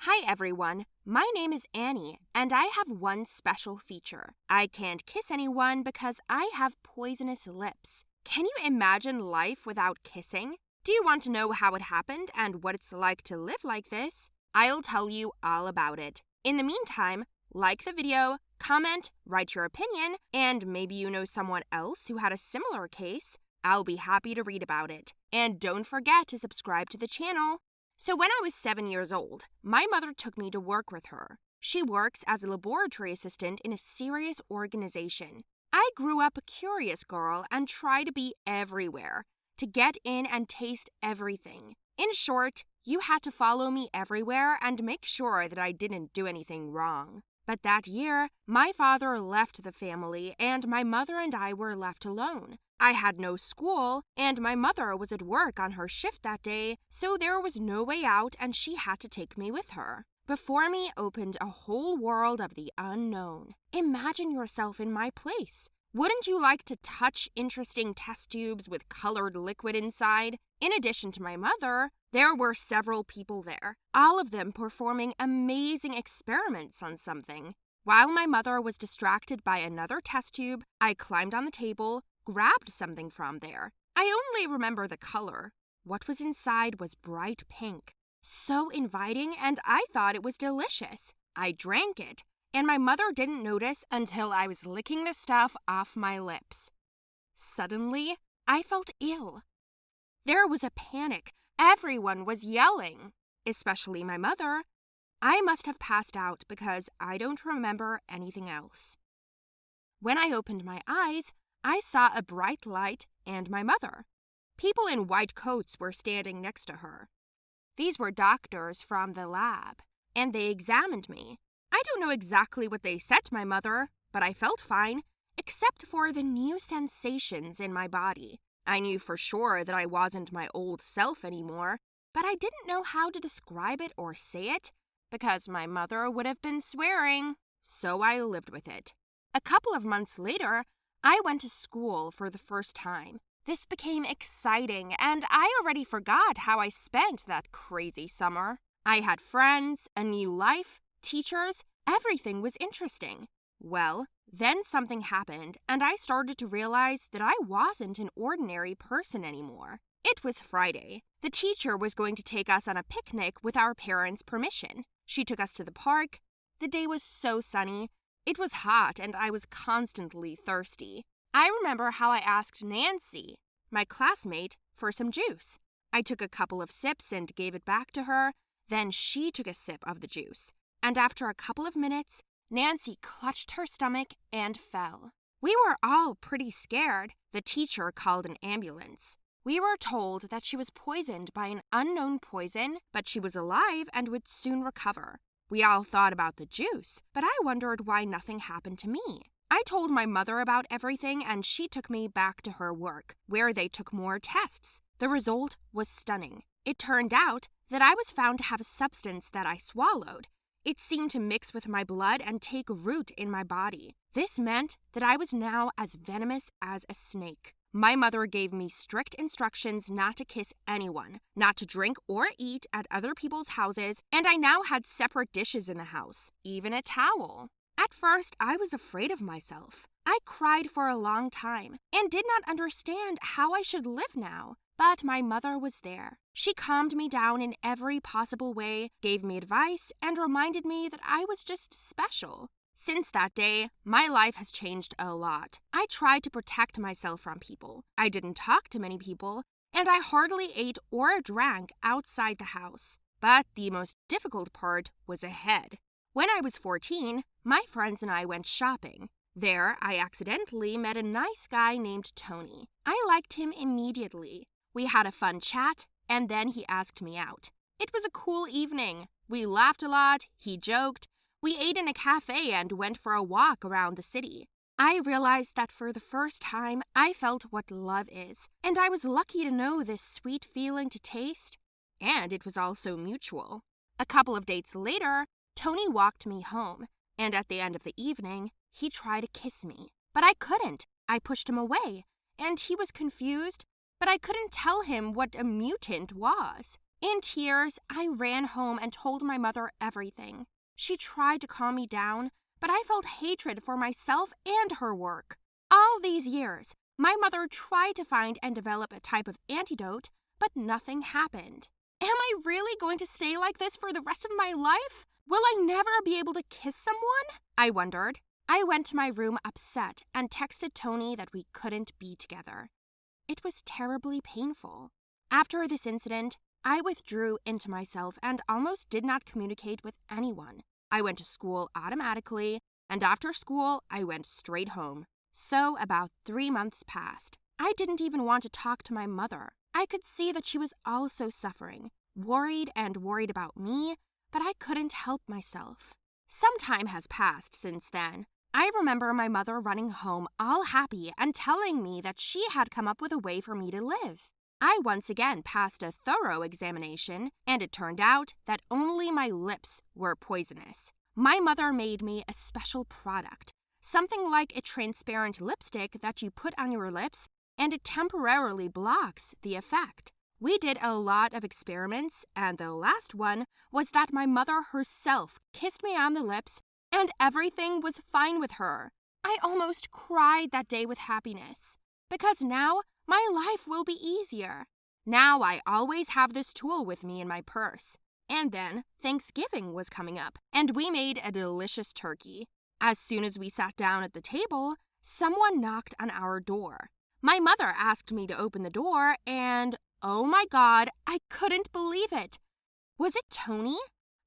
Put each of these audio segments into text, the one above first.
Hi everyone, my name is Annie, and I have one special feature. I can't kiss anyone because I have poisonous lips. Can you imagine life without kissing? Do you want to know how it happened and what it's like to live like this? I'll tell you all about it. In the meantime, like the video, comment, write your opinion, and maybe you know someone else who had a similar case. I'll be happy to read about it. And don't forget to subscribe to the channel. So when I was 7 years old, my mother took me to work with her. She works as a laboratory assistant in a serious organization. I grew up a curious girl and tried to be everywhere, to get in and taste everything. In short, you had to follow me everywhere and make sure that I didn't do anything wrong. But that year, my father left the family and my mother and I were left alone. I had no school, and my mother was at work on her shift that day, so there was no way out and she had to take me with her. Before me opened a whole world of the unknown. Imagine yourself in my place. Wouldn't you like to touch interesting test tubes with colored liquid inside? In addition to my mother, there were several people there, all of them performing amazing experiments on something. While my mother was distracted by another test tube, I climbed on the table, grabbed something from there. I only remember the color. What was inside was bright pink. So inviting, and I thought it was delicious. I drank it, and my mother didn't notice until I was licking the stuff off my lips. Suddenly, I felt ill. There was a panic. Everyone was yelling, especially my mother. I must have passed out because I don't remember anything else. When I opened my eyes, I saw a bright light and my mother. People in white coats were standing next to her. These were doctors from the lab, and they examined me. I don't know exactly what they said to my mother, but I felt fine, except for the new sensations in my body. I knew for sure that I wasn't my old self anymore, but I didn't know how to describe it or say it, because my mother would have been swearing, so I lived with it. A couple of months later, I went to school for the first time. This became exciting, and I already forgot how I spent that crazy summer. I had friends, a new life, teachers, everything was interesting. Well, then something happened, and I started to realize that I wasn't an ordinary person anymore. It was Friday. The teacher was going to take us on a picnic with our parents' permission. She took us to the park. The day was so sunny. It was hot, and I was constantly thirsty. I remember how I asked Nancy, my classmate, for some juice. I took a couple of sips and gave it back to her. Then she took a sip of the juice. And after a couple of minutes, Nancy clutched her stomach and fell. We were all pretty scared. The teacher called an ambulance. We were told that she was poisoned by an unknown poison, but she was alive and would soon recover. We all thought about the juice, but I wondered why nothing happened to me. I told my mother about everything, and she took me back to her work, where they took more tests. The result was stunning. It turned out that I was found to have a substance that I swallowed. It seemed to mix with my blood and take root in my body. This meant that I was now as venomous as a snake. My mother gave me strict instructions not to kiss anyone, not to drink or eat at other people's houses, and I now had separate dishes in the house, even a towel. At first, I was afraid of myself. I cried for a long time and did not understand how I should live now. But my mother was there. She calmed me down in every possible way, gave me advice, and reminded me that I was just special. Since that day, my life has changed a lot. I tried to protect myself from people. I didn't talk to many people, and I hardly ate or drank outside the house. But the most difficult part was ahead. When I was 14, my friends and I went shopping. There, I accidentally met a nice guy named Tony. I liked him immediately. We had a fun chat, and then he asked me out. It was a cool evening. We laughed a lot, he joked. We ate in a cafe and went for a walk around the city. I realized that for the first time, I felt what love is, and I was lucky to know this sweet feeling to taste. And it was also mutual. A couple of dates later, Tony walked me home, and at the end of the evening, he tried to kiss me. But I couldn't. I pushed him away, and he was confused, but I couldn't tell him what a mutant was. In tears, I ran home and told my mother everything. She tried to calm me down, but I felt hatred for myself and her work. All these years, my mother tried to find and develop a type of antidote, but nothing happened. Am I really going to stay like this for the rest of my life? Will I never be able to kiss someone? I wondered. I went to my room upset and texted Tony that we couldn't be together. It was terribly painful. After this incident, I withdrew into myself and almost did not communicate with anyone. I went to school automatically, and after school, I went straight home. So about 3 months passed. I didn't even want to talk to my mother. I could see that she was also suffering, worried about me, but I couldn't help myself. Some time has passed since then. I remember my mother running home all happy and telling me that she had come up with a way for me to live. I once again passed a thorough examination, and it turned out that only my lips were poisonous. My mother made me a special product, something like a transparent lipstick that you put on your lips, and it temporarily blocks the effect. We did a lot of experiments, and the last one was that my mother herself kissed me on the lips, and everything was fine with her. I almost cried that day with happiness, because now my life will be easier. Now I always have this tool with me in my purse. And then Thanksgiving was coming up, and we made a delicious turkey. As soon as we sat down at the table, someone knocked on our door. My mother asked me to open the door, and oh my God, I couldn't believe it. Was it Tony?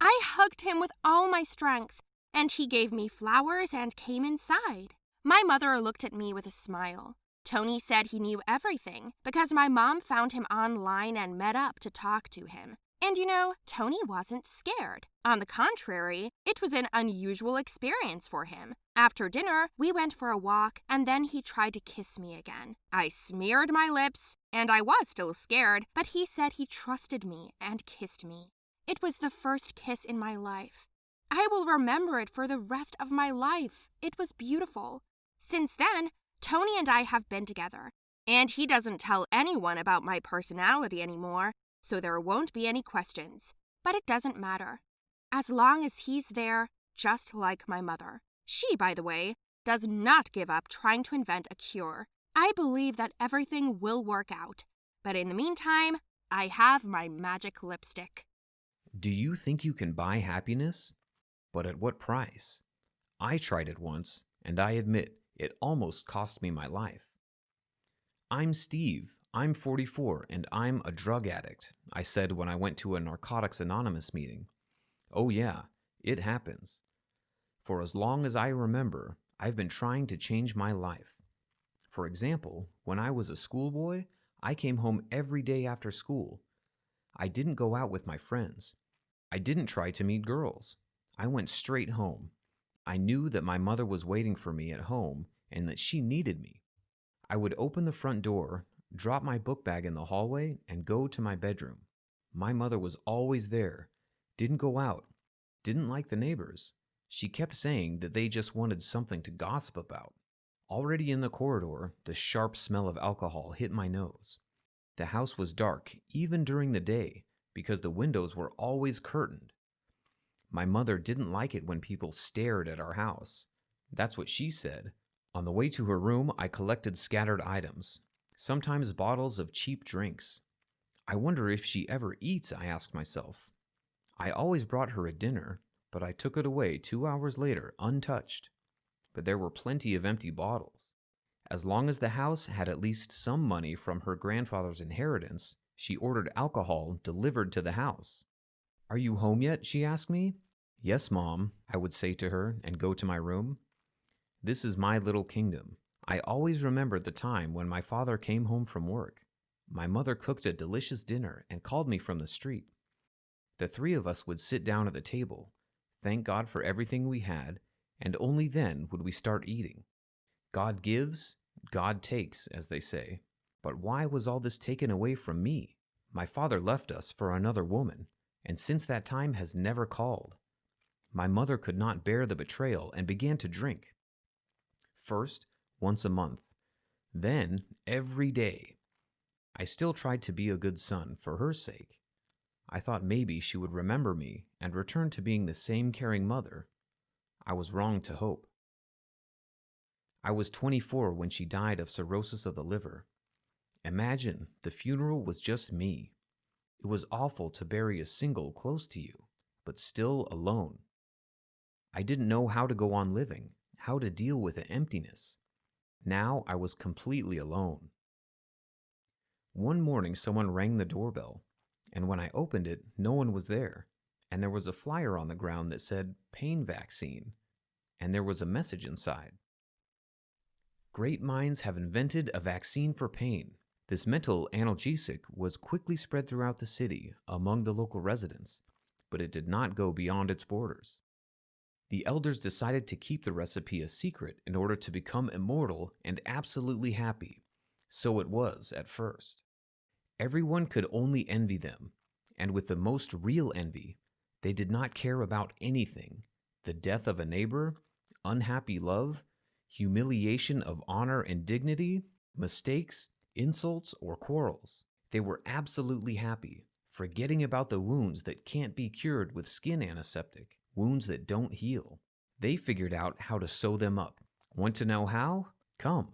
I hugged him with all my strength, and he gave me flowers and came inside. My mother looked at me with a smile. Tony said he knew everything because my mom found him online and met up to talk to him. And Tony wasn't scared. On the contrary, it was an unusual experience for him. After dinner, we went for a walk, and then he tried to kiss me again. I smeared my lips, and I was still scared, but he said he trusted me and kissed me. It was the first kiss in my life. I will remember it for the rest of my life. It was beautiful. Since then, Tony and I have been together, and he doesn't tell anyone about my personality anymore, so there won't be any questions. But it doesn't matter, as long as he's there, just like my mother. She, by the way, does not give up trying to invent a cure. I believe that everything will work out, but in the meantime, I have my magic lipstick. Do you think you can buy happiness? But at what price? I tried it once, and I admit it almost cost me my life. I'm Steve. I'm 44, and I'm a drug addict, I said when I went to a Narcotics Anonymous meeting. Oh yeah, it happens. For as long as I remember, I've been trying to change my life. For example, when I was a schoolboy, I came home every day after school. I didn't go out with my friends. I didn't try to meet girls. I went straight home. I knew that my mother was waiting for me at home and that she needed me. I would open the front door, drop my book bag in the hallway, and go to my bedroom. My mother was always there, didn't go out, didn't like the neighbors. She kept saying that they just wanted something to gossip about. Already in the corridor, the sharp smell of alcohol hit my nose. The house was dark, even during the day, because the windows were always curtained. My mother didn't like it when people stared at our house. That's what she said. On the way to her room, I collected scattered items, sometimes bottles of cheap drinks. I wonder if she ever eats, I asked myself. I always brought her a dinner, but I took it away 2 hours later, untouched. But there were plenty of empty bottles. As long as the house had at least some money from her grandfather's inheritance, she ordered alcohol delivered to the house. Are you home yet? She asked me. Yes, Mom, I would say to her and go to my room. This is my little kingdom. I always remember the time when my father came home from work. My mother cooked a delicious dinner and called me from the street. The three of us would sit down at the table, thank God for everything we had, and only then would we start eating. God gives, God takes, as they say. But why was all this taken away from me? My father left us for another woman, and since that time has never called. My mother could not bear the betrayal and began to drink. First, once a month, then every day. I still tried to be a good son for her sake. I thought maybe she would remember me and return to being the same caring mother. I was wrong to hope. I was 24 when she died of cirrhosis of the liver. Imagine the funeral was just me. It was awful to bury a single close to you, but still alone. I didn't know how to go on living, how to deal with the emptiness. Now I was completely alone. One morning someone rang the doorbell, and when I opened it, no one was there, and there was a flyer on the ground that said pain vaccine, and there was a message inside. Great minds have invented a vaccine for pain. This mental analgesic was quickly spread throughout the city among the local residents, but it did not go beyond its borders. The elders decided to keep the recipe a secret in order to become immortal and absolutely happy. So it was at first. Everyone could only envy them, and with the most real envy, they did not care about anything: the death of a neighbor, unhappy love, humiliation of honor and dignity, mistakes, insults, or quarrels. They were absolutely happy, forgetting about the wounds that can't be cured with skin antiseptic, wounds that don't heal. They figured out how to sew them up. Want to know how? Come.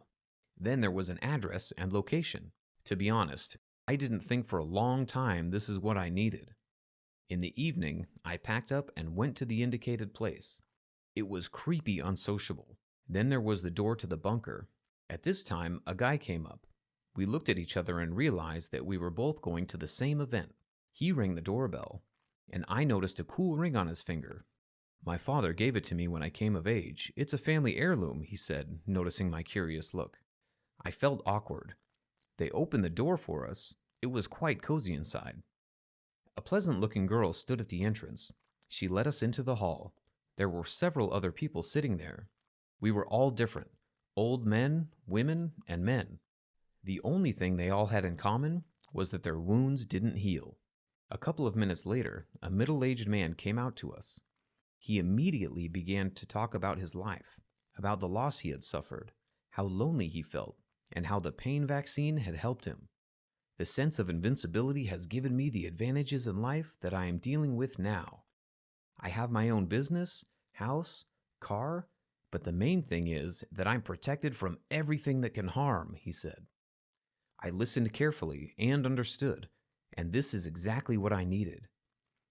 Then there was an address and location. To be honest, I didn't think for a long time this is what I needed. In the evening, I packed up and went to the indicated place. It was creepy unsociable. Then there was the door to the bunker. At this time, a guy came up. We looked at each other and realized that we were both going to the same event. He rang the doorbell, and I noticed a cool ring on his finger. My father gave it to me when I came of age. It's a family heirloom, he said, noticing my curious look. I felt awkward. They opened the door for us. It was quite cozy inside. A pleasant-looking girl stood at the entrance. She led us into the hall. There were several other people sitting there. We were all different: old men, women, and men. The only thing they all had in common was that their wounds didn't heal. A couple of minutes later, a middle-aged man came out to us. He immediately began to talk about his life, about the loss he had suffered, how lonely he felt, and how the pain vaccine had helped him. The sense of invincibility has given me the advantages in life that I am dealing with now. I have my own business, house, car, but the main thing is that I'm protected from everything that can harm, he said. I listened carefully and understood, and this is exactly what I needed.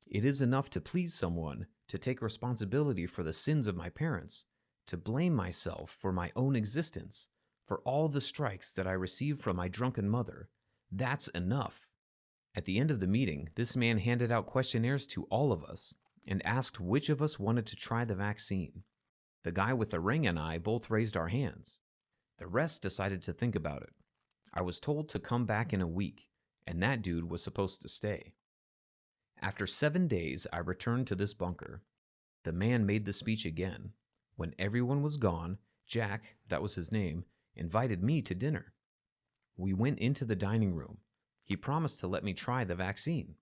It is enough to please someone, to take responsibility for the sins of my parents, to blame myself for my own existence, for all the strikes that I received from my drunken mother. That's enough. At the end of the meeting, this man handed out questionnaires to all of us and asked which of us wanted to try the vaccine. The guy with the ring and I both raised our hands. The rest decided to think about it. I was told to come back in a week, and that dude was supposed to stay. After 7 days, I returned to this bunker. The man made the speech again. When everyone was gone, Jack, that was his name, invited me to dinner. We went into the dining room. He promised to let me try the vaccine.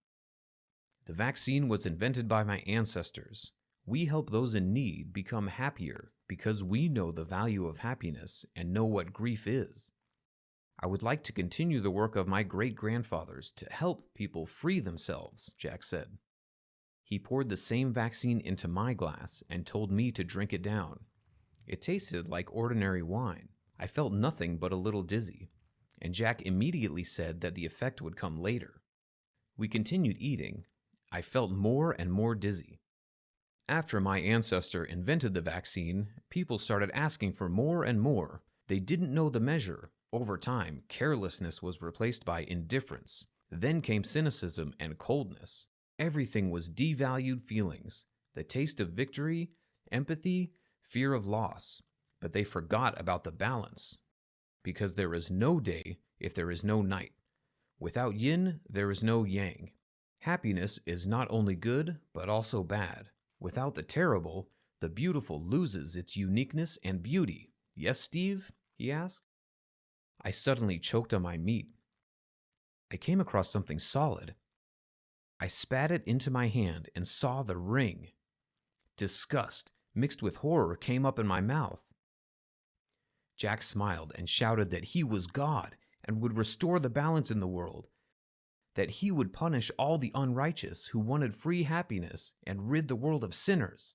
The vaccine was invented by my ancestors. We help those in need become happier because we know the value of happiness and know what grief is. I would like to continue the work of my great-grandfathers to help people free themselves, Jack said. He poured the same vaccine into my glass and told me to drink it down. It tasted like ordinary wine. I felt nothing but a little dizzy, and Jack immediately said that the effect would come later. We continued eating. I felt more and more dizzy. After my ancestor invented the vaccine, people started asking for more and more. They didn't know the measure. Over time, carelessness was replaced by indifference. Then came cynicism and coldness. Everything was devalued feelings, the taste of victory, empathy, fear of loss. But they forgot about the balance. Because there is no day if there is no night. Without yin, there is no yang. Happiness is not only good, but also bad. Without the terrible, the beautiful loses its uniqueness and beauty. Yes, Steve? He asked. I suddenly choked on my meat. I came across something solid. I spat it into my hand and saw the ring. Disgust, mixed with horror, came up in my mouth. Jack smiled and shouted that he was God and would restore the balance in the world. that he would punish all the unrighteous who wanted free happiness and rid the world of sinners.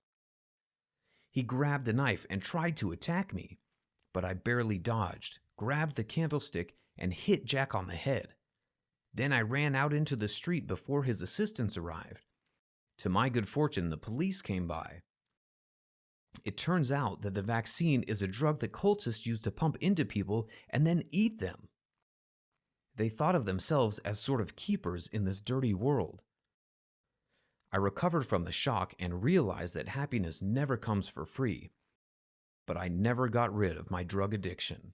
He grabbed a knife and tried to attack me, but I barely dodged, grabbed the candlestick, and hit Jack on the head. Then I ran out into the street before his assistants arrived. To my good fortune, the police came by. It turns out that the vaccine is a drug that cultists use to pump into people and then eat them. They thought of themselves as sort of keepers in this dirty world. I recovered from the shock and realized that happiness never comes for free. But I never got rid of my drug addiction.